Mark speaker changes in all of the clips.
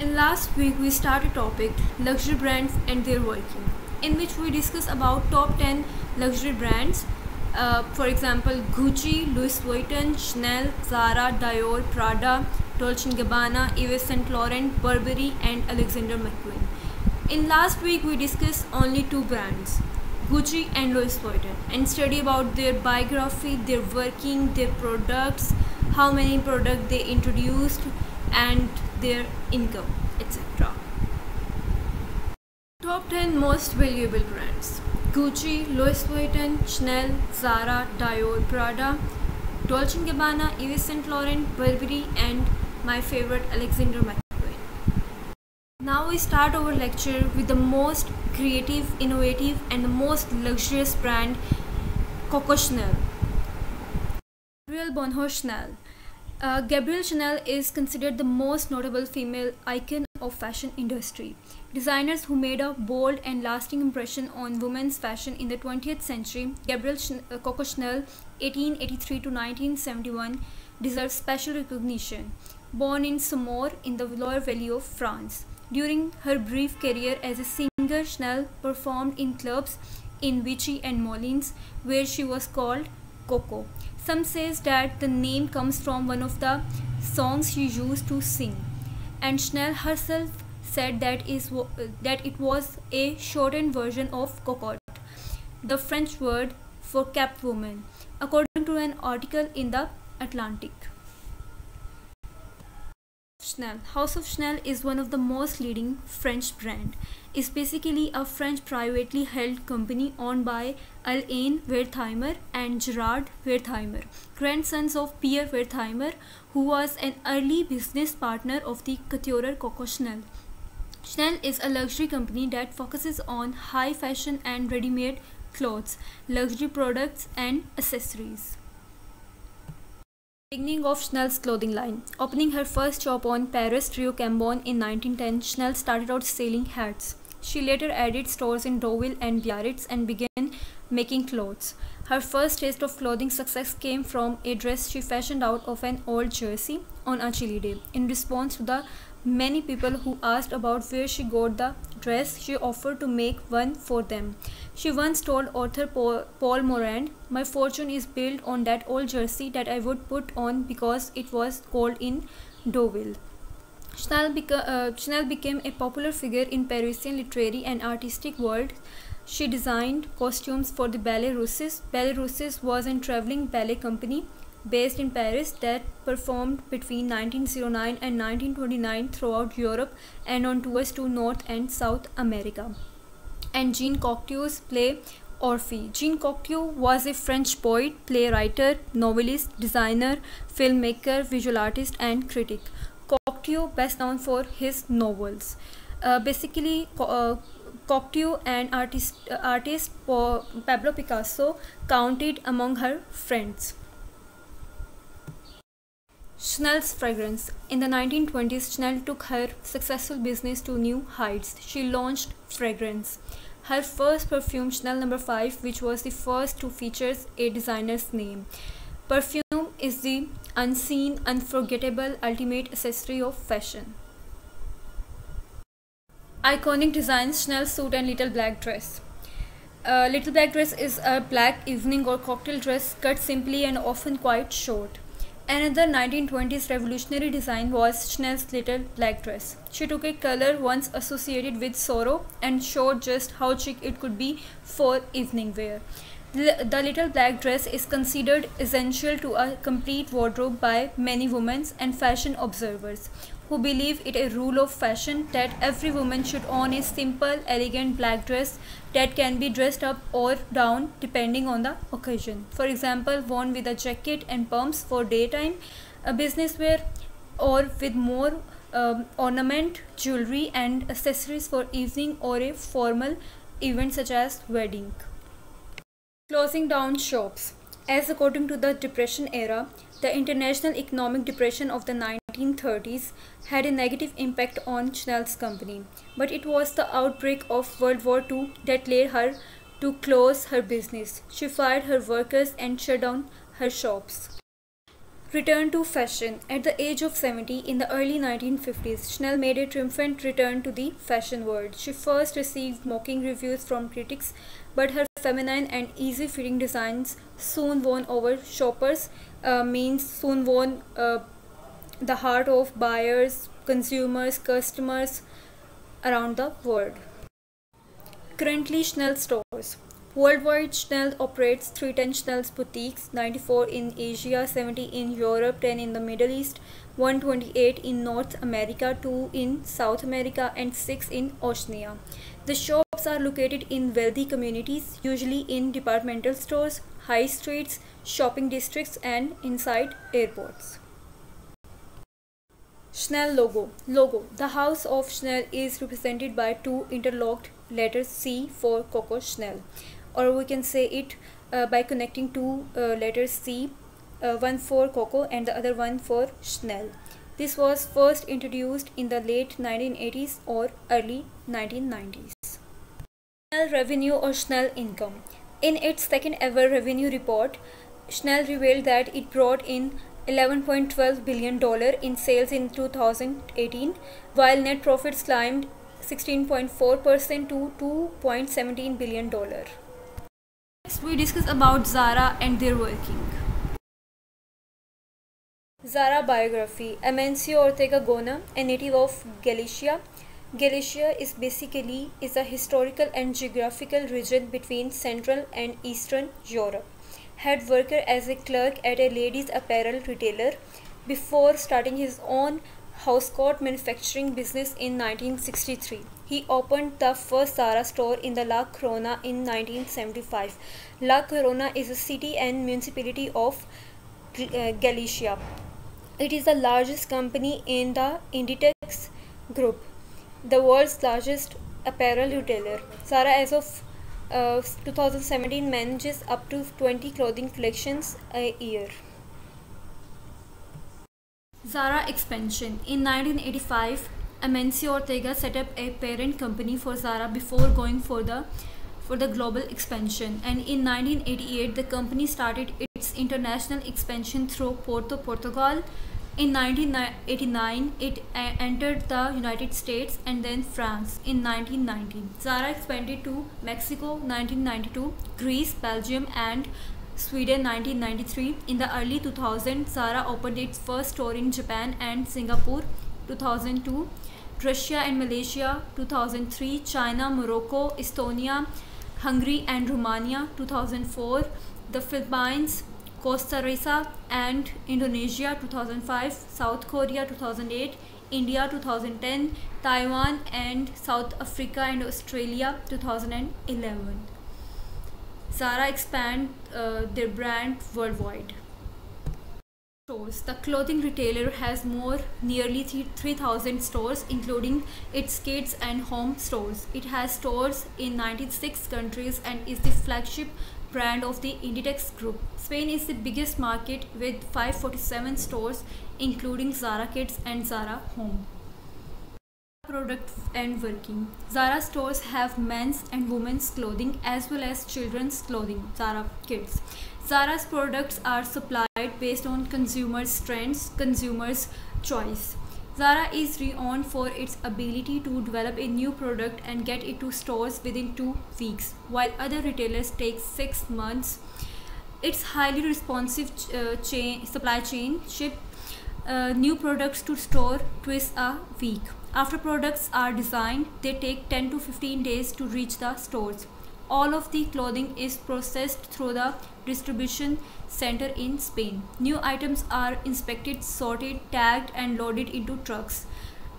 Speaker 1: In last week we started topic luxury brands and their working, in which we discuss about top 10 luxury brands. For example, Gucci, Louis Vuitton, Chanel, Zara, Dior, Prada, Dolce & Gabbana, Yves Saint Laurent, Burberry, and Alexander McQueen. In last week we discussed only two brands, Gucci and Louis Vuitton, and study about their biography, their working, their products, how many products they introduced, and their income, etc. Top 10 most valuable brands: Gucci, Louis Vuitton, Chanel, Zara, Dior, Prada, Dolce & Gabbana, Yves Saint Laurent, Burberry, and my favorite, Alexander McQueen. Now we start our lecture with the most creative, innovative, and the most luxurious brand, Coco Chanel. Gabrielle Boucheron Chanel. Gabrielle Chanel is considered the most notable female icon of fashion industry. Designers who made a bold and lasting impression on women's fashion in the 20th century, Coco Chanel, 1883 to 1971, deserves special recognition. Born in Saumur in the Loire Valley of France, during her brief career as a singer, Chanel performed in clubs in Vichy and Moulins, where she was called Coco. Some says that the name comes from one of the songs she used to sing, and Chanel herself said that it was a shortened version of cocotte, the French word for kept woman, according to an article in the Atlantic. Chanel. House of Chanel is one of the most leading French brand. It's basically a French privately held company owned by Alain Wertheimer and Gerard Wertheimer, grandsons of Pierre Wertheimer, who was an early business partner of the couture Coco Chanel. Chanel is a luxury company that focuses on high fashion and ready-made clothes, luxury products, and accessories. Beginning of Chanel's clothing line. Opening her first shop on Paris Rue Cambon in 1910, Chanel started out selling hats. She later added stores in Deauville and Biarritz and began making clothes. Her first taste of clothing success came from a dress she fashioned out of an old jersey on a chilly day. In response to the many people who asked about where she got the dress, she offered to make one for them. She once told author Paul Morand, "My fortune is built on that old jersey that I would put on because it was cold in Deauville." Chanel became a popular figure in Parisian literary and artistic world. She designed costumes for the Ballet Russes. Ballet Russes was a traveling ballet company based in Paris that performed between 1909 and 1929 throughout Europe and on tours to North and South America. And Jean Cocteau's play Orphée. Jean Cocteau was a French poet, playwright, novelist, designer, filmmaker, visual artist, and critic. Cocteau, best known for his novels. Cocteau and artist Pablo Picasso counted among her friends. Chanel's fragrance. In the 1920s, Chanel took her successful business to new heights. She launched fragrance. Her first perfume, Chanel No. 5, which was the first to feature a designer's name. Perfume is the unseen, unforgettable, ultimate accessory of fashion. Iconic designs: Chanel suit and little black dress. Little black dress is a black evening or cocktail dress cut simply and often quite short. Another 1920s revolutionary design was Chanel's little black dress. She took a color once associated with sorrow and showed just how chic it could be for evening wear. The little black dress is considered essential to a complete wardrobe by many women and fashion observers, who believe it a rule of fashion that every woman should own a simple, elegant black dress that can be dressed up or down depending on the occasion. For example, worn with a jacket and pumps for daytime, a business wear, or with more ornament, jewelry, and accessories for evening or a formal event such as wedding. Closing down shops. As according to the Depression era, the international economic depression of the 1930s had a negative impact on Chanel's company, but it was the outbreak of World War II that led her to close her business. She fired her workers and shut down her shops. Return to fashion. At the age of 70 in the early 1950s, Chanel made a triumphant return to the fashion world. She first received mocking reviews from critics, but her feminine and easy-fitting designs soon won over shoppers, soon won the heart of buyers, consumers, customers around the world. Currently, Chanel stores. Worldwide, Chanel operates 310 Chanel's boutiques, 94 in Asia, 70 in Europe, 10 in the Middle East, 128 in North America, 2 in South America, and 6 in Oceania. The shops are located in wealthy communities, usually in departmental stores, high streets, shopping districts, and inside airports. Chanel logo. The house of Chanel is represented by two interlocked letters C for Coco Chanel, or we can say it by connecting two letters C, one for Coco and the other one for Chanel. This was first introduced in the late 1980s or early 1990s. Chanel revenue or Chanel income. In its second ever revenue report, Chanel revealed that it brought in $11.12 billion in sales in 2018, while net profits climbed 16.4% to $2.17 billion. Next, we discuss about Zara and their working. Zara biography. Amancio Ortega Gona, a native of Galicia. Galicia is basically a historical and geographical region between Central and Eastern Europe. Had worked as a clerk at a ladies' apparel retailer before starting his own housecoat manufacturing business in 1963. He opened the first Zara store in the La Corona in 1975. La Corona is a city and municipality of Galicia. It is the largest company in the Inditex group, the world's largest apparel retailer. Zara, as of 2017, manages up to 20 clothing collections a year. Zara expansion. In 1985, Amancio Ortega set up a parent company for Zara before going for the global expansion, and in 1988 the company started its international expansion through Portugal. In 1989, it entered the United States and then France in 1990. Zara expanded to Mexico 1992, Greece, Belgium, and Sweden 1993. In the early 2000s, Zara opened its first store in Japan and Singapore 2002, Russia and Malaysia 2003, China, Morocco, Estonia, Hungary and Romania 2004, the Philippines, Costa Rica and Indonesia 2005, South Korea 2008, India 2010, Taiwan and South Africa and Australia 2011. Zara expand their brand worldwide. Stores. The clothing retailer has nearly 3,000 stores, including its kids and home stores. It has stores in 96 countries and is the flagship brand of the Inditex group. Spain is the biggest market with 547 stores, including Zara Kids and Zara Home. Product and working. Zara stores have men's and women's clothing as well as children's clothing, Zara Kids. Zara's products are supplied based on consumers' trends, consumers' choice. Zara is renowned for its ability to develop a new product and get it to stores within 2 weeks, while other retailers take 6 months. Its highly responsive supply chain ship new products to store twice a week. After products are designed, they take 10 to 15 days to reach the stores. All of the clothing is processed through the distribution center in Spain. New items are inspected, sorted, tagged and loaded into trucks.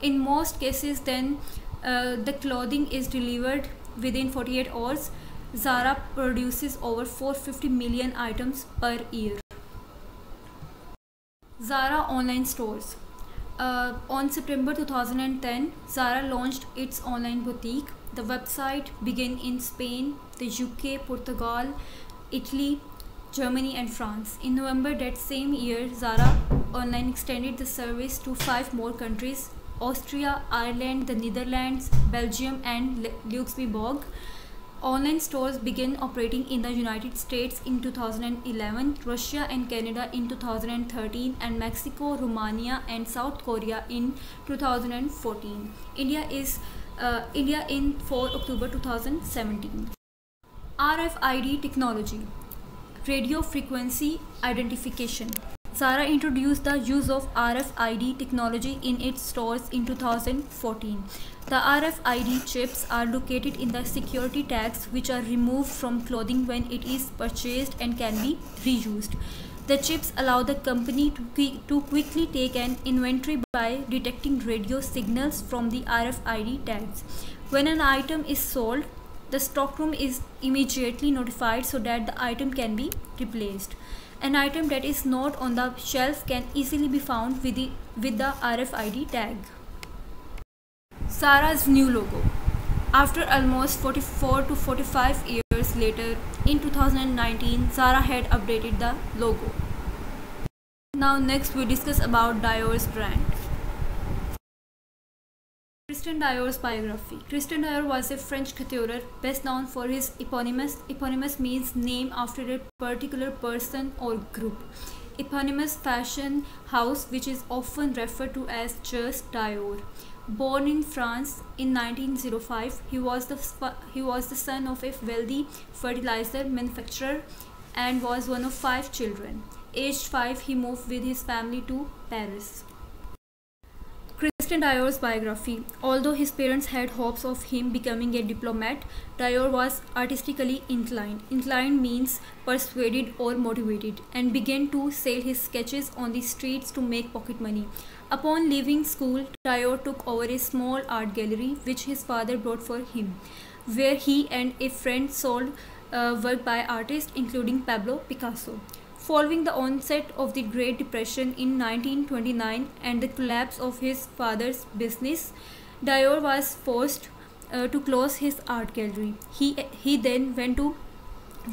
Speaker 1: In most cases then the clothing is delivered within 48 hours. Zara produces over 450 million items per year. Zara online stores. On September 2010, Zara launched its online boutique. The website began in Spain, the UK, Portugal, Italy, Germany and France. In November that same year, Zara Online extended the service to 5 more countries: Austria, Ireland, the Netherlands, Belgium and Luxembourg. Online stores began operating in the United States in 2011, Russia and Canada in 2013, and Mexico, Romania, and South Korea in 2014. India in 4 October 2017. RFID technology, radio frequency identification. Zara introduced the use of RFID technology in its stores in 2014. The RFID chips are located in the security tags, which are removed from clothing when it is purchased and can be reused. The chips allow the company to quickly take an inventory by detecting radio signals from the RFID tags. When an item is sold, the stockroom is immediately notified so that the item can be replaced. An item that is not on the shelf can easily be found with the RFID tag. Zara's new logo. After almost 44 to 45 years later, in 2019, Zara had updated the logo. Now next we discuss about Dior's brand. Christian Dior's biography. Christian Dior was a French couture best known for his eponymous. Eponymous means name after a particular person or group. Eponymous fashion house, which is often referred to as just Dior. Born in France in 1905, he was the son of a wealthy fertilizer manufacturer and was one of 5 children. Aged 5, he moved with his family to Paris. Christian Dior's biography. Although his parents had hopes of him becoming a diplomat, Dior was artistically inclined. Inclined means persuaded or motivated, and began to sell his sketches on the streets to make pocket money. Upon leaving school, Dior took over a small art gallery which his father bought for him, where he and a friend sold work by artists including Pablo Picasso. Following the onset of the Great Depression in 1929 and the collapse of his father's business, Dior was forced to close his art gallery. He then went to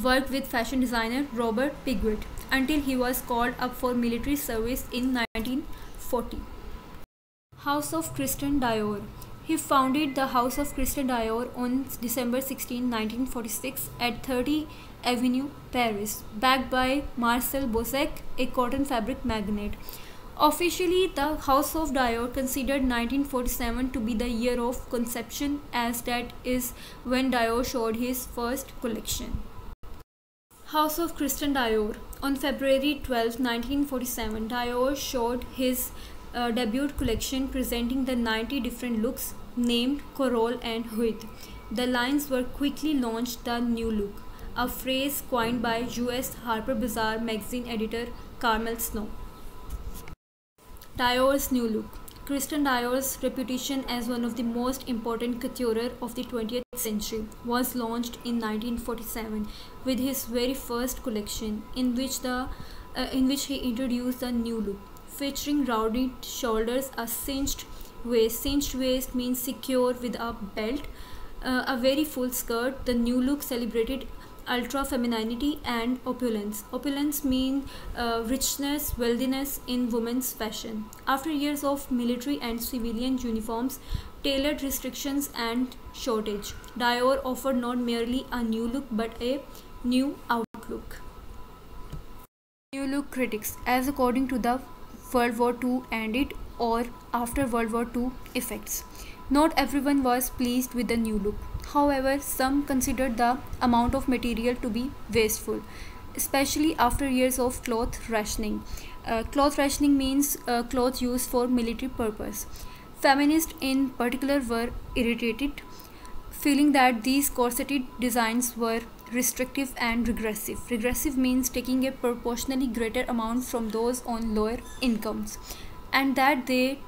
Speaker 1: work with fashion designer Robert Piguet until he was called up for military service in 1940. House of Christian Dior. He founded the House of Christian Dior on December 16, 1946 at 30 Avenue, Paris, backed by Marcel Bosec, a cotton fabric magnate. Officially, the House of Dior considered 1947 to be the year of conception, as that is when Dior showed his first collection. House of Christian Dior. On February 12, 1947, Dior showed his debut collection presenting the 90 different looks named Corolle and Huit. The lines were quickly launched the new look, a phrase coined by US Harper Bazaar magazine editor Carmel Snow. Dior's new look. Christian Dior's reputation as one of the most important couture of the 20th century was launched in 1947 with his very first collection, in which he introduced the new look, featuring rounded shoulders, a cinched waist. Cinched waist means secure with a belt, a very full skirt. The new look celebrated ultra femininity and opulence. Opulence means richness, wealthiness in women's fashion. After years of military and civilian uniforms, tailored restrictions and shortage, Dior offered not merely a new look but a new outlook. New look critics, as according to the World War II and it or after World War II effects. Not everyone was pleased with the new look. However, some considered the amount of material to be wasteful, especially after years of cloth rationing. Cloth rationing means clothes used for military purpose. Feminists in particular were irritated, feeling that these corseted designs were restrictive and regressive. Regressive means taking a proportionally greater amount from those on lower incomes, and that they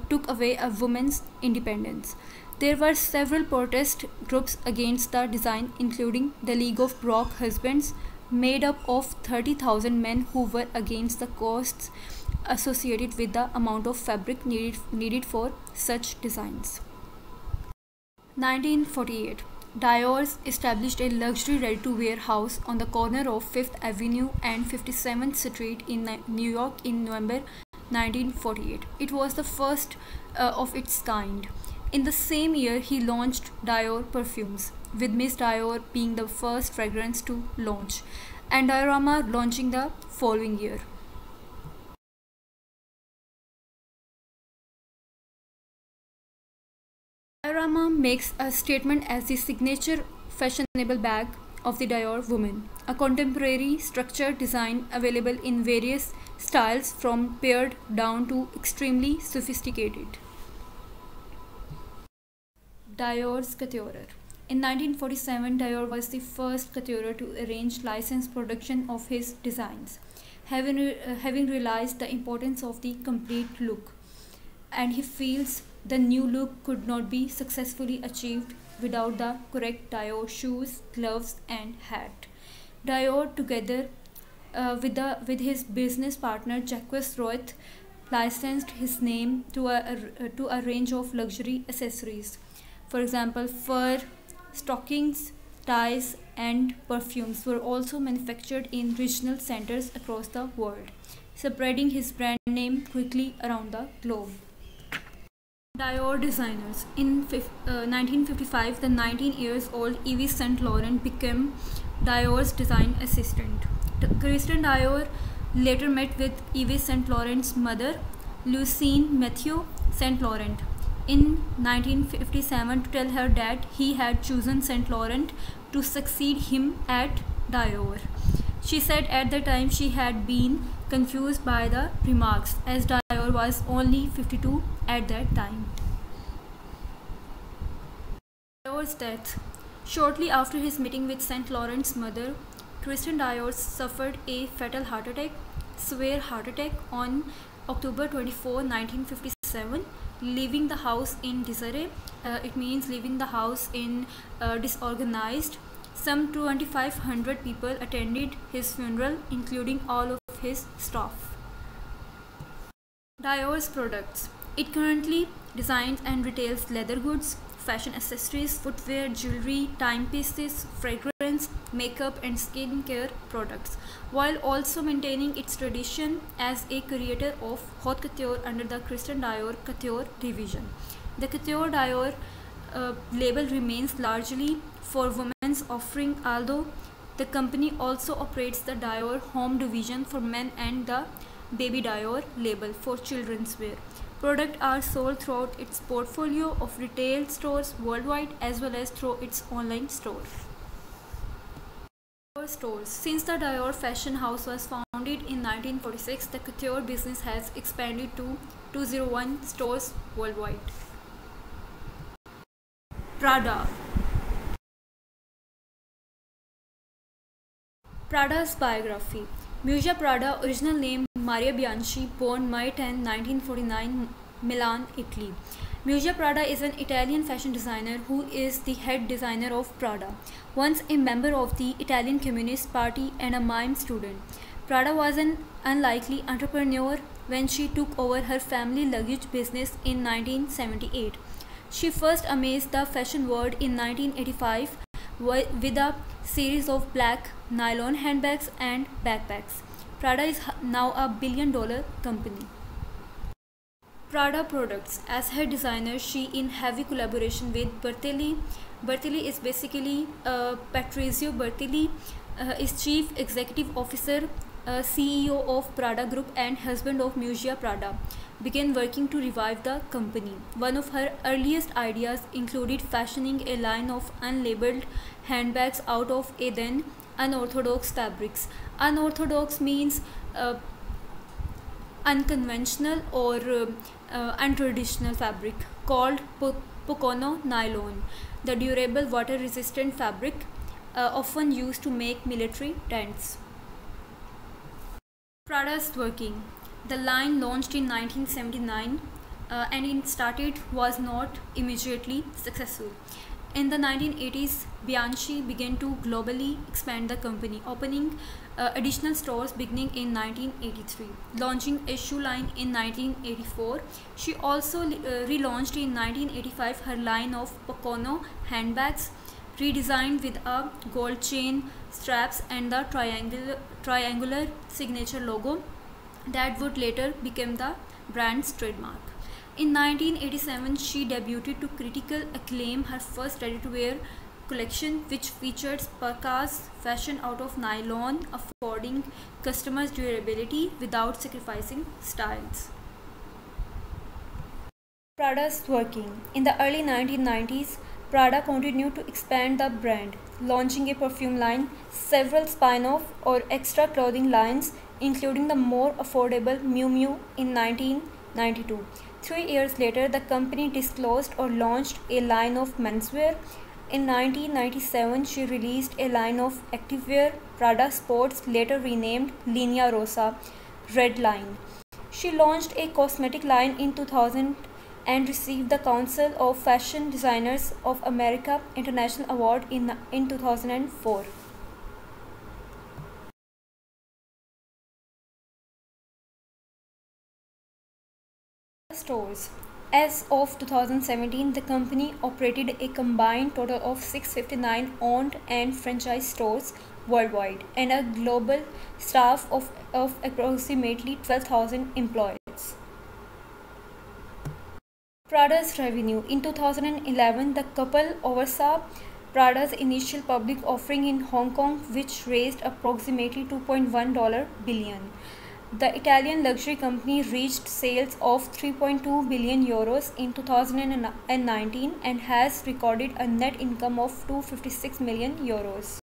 Speaker 1: took away a woman's independence. There were several protest groups against the design, including the League of Broke Husbands, made up of 30,000 men who were against the costs associated with the amount of fabric needed for such designs. 1948. Dior established a luxury ready-to-wear house on the corner of 5th Avenue and 57th Street in New York in November 1948. It was the first of its kind. In the same year, he launched Dior perfumes. with Miss Dior being the first fragrance to launch, and Diorama launching the following year. Diorama makes a statement as the signature fashionable bag of the Dior woman, a contemporary structured design available in various styles from pared down to extremely sophisticated. Dior's Couture. In 1947, Dior was the first couture to arrange licensed production of his designs, having realized the importance of the complete look, and he feels the new look could not be successfully achieved without the correct Dior shoes, gloves, and hat. Dior, together with his business partner Jacques Roth, licensed his name to a range of luxury accessories. For example, fur, stockings, ties, and perfumes were also manufactured in regional centers across the world, spreading his brand name quickly around the globe. Dior designers. In 1955, the 19 years old Yves Saint Laurent became Dior's design assistant. Christian Dior later met with Yves Saint Laurent's mother, Lucien Mathieu Saint Laurent, in 1957 to tell her that he had chosen Saint Laurent to succeed him at Dior. She said at the time she had been confused by the remarks, as Dior was only 52 at that time. Dior's death. Shortly after his meeting with Saint Laurent's mother, Christian Dior suffered a fatal heart attack, severe heart attack, on October 24, 1957, leaving the house in disarray. It means leaving the house in disorganized. Some 2,500 people attended his funeral, including all of his staff. Dior's products. It currently designs and retails leather goods, fashion accessories, footwear, jewelry, timepieces, fragrance, makeup, and skincare products, while also maintaining its tradition as a creator of haute couture under the Christian Dior Couture division. The Couture Dior label remains largely for women's offering, although the company also operates the Dior Home division for men and the Baby Dior label for children's wear. Products are sold throughout its portfolio of retail stores worldwide, as well as through its online store. Dior stores. Since the Dior fashion house was founded in 1946, the couture business has expanded to 201 stores worldwide. Prada. Prada's biography. Miuccia Prada, original name Maria Bianchi, born May 10, 1949, Milan, Italy. Miuccia Prada is an Italian fashion designer who is the head designer of Prada. Once a member of the Italian Communist Party and a mime student, Prada was an unlikely entrepreneur when she took over her family luggage business in 1978. She first amazed the fashion world in 1985 with a series of black nylon handbags and backpacks. Prada is now a billion-dollar company. Prada products. As her designer, she in heavy collaboration with Bertelli. Bertelli is basically Patrizio Bertelli is chief executive officer, CEO of Prada Group and husband of Miuccia Prada. Began working to revive the company. One of her earliest ideas included fashioning a line of unlabeled handbags out of a then unorthodox fabrics. Unorthodox means unconventional or untraditional fabric called Pocono nylon, the durable water-resistant fabric often used to make military tents. Prada's working. The line launched in 1979 and it started was not immediately successful. In the 1980s, Bianchi began to globally expand the company, opening additional stores beginning in 1983, launching a shoe line in 1984. She also relaunched in 1985 her line of Pocono handbags, redesigned with a gold chain, straps, and the triangular signature logo that would later become the brand's trademark. In 1987, she debuted to critical acclaim her first ready-to-wear collection, which featured Parka's fashion out of nylon, affording customers durability without sacrificing styles. Prada's working. In the early 1990s, Prada continued to expand the brand, launching a perfume line, several spin-off or extra clothing lines, including the more affordable Miu Miu in 1992. 3 years later, the company disclosed or launched a line of menswear. In 1997, she released a line of activewear, Prada Sports, later renamed Linea Rossa, Red Line. She launched a cosmetic line in 2000 and received the Council of Fashion Designers of America International Award in 2004. Stores. As of 2017, the company operated a combined total of 659 owned and franchise stores worldwide and a global staff of approximately 12,000 employees. Prada's revenue. In 2011, the couple oversaw Prada's initial public offering in Hong Kong, which raised approximately $2.1 billion. The Italian luxury company reached sales of 3.2 billion euros in 2019 and has recorded a net income of 256 million euros.